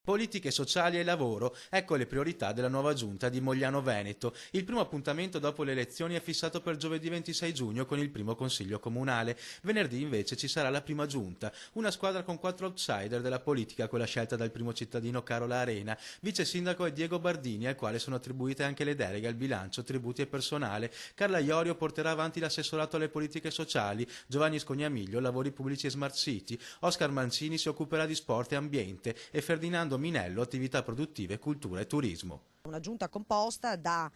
Politiche sociali e lavoro, ecco le priorità della nuova giunta di Mogliano Veneto. Il primo appuntamento dopo le elezioni è fissato per giovedì 26 giugno con il primo consiglio comunale. Venerdì invece ci sarà la prima giunta, una squadra con 4 outsider della politica, quella scelta dal primo cittadino Carola Arena. Vice sindaco è Diego Bardini, al quale sono attribuite anche le deleghe al bilancio, tributi e personale. Carla Iorio porterà avanti l'assessorato alle politiche sociali, Giovanni Scognamiglio lavori pubblici e smart city, Oscar Mancini si occuperà di sport e ambiente e Ferdinando Minello, attività produttive, cultura e turismo. Una giunta composta da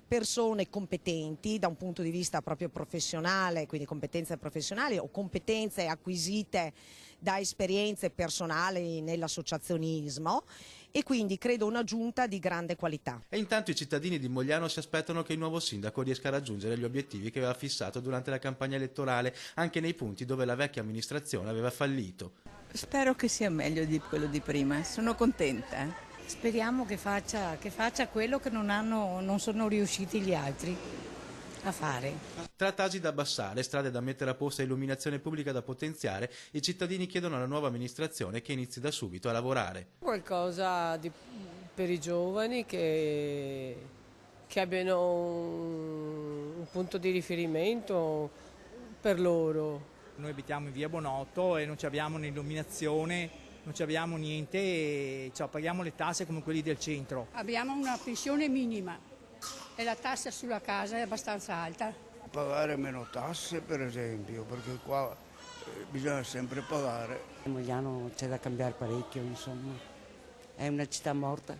persone competenti da un punto di vista proprio professionale, quindi competenze professionali o competenze acquisite da esperienze personali nell'associazionismo, e quindi credo una giunta di grande qualità. E intanto i cittadini di Mogliano si aspettano che il nuovo sindaco riesca a raggiungere gli obiettivi che aveva fissato durante la campagna elettorale, anche nei punti dove la vecchia amministrazione aveva fallito. Spero che sia meglio di quello di prima, sono contenta. Speriamo che faccia quello che non sono riusciti gli altri a fare. Trattaggi da abbassare, strade da mettere a posto e illuminazione pubblica da potenziare, i cittadini chiedono alla nuova amministrazione che inizi da subito a lavorare. Qualcosa per i giovani che abbiano un punto di riferimento per loro. Noi abitiamo in via Bonotto e non abbiamo un'illuminazione, non abbiamo niente, e paghiamo le tasse come quelli del centro. Abbiamo una pensione minima e la tassa sulla casa è abbastanza alta. Pagare meno tasse per esempio, perché qua bisogna sempre pagare. A Mogliano c'è da cambiare parecchio, insomma, è una città morta.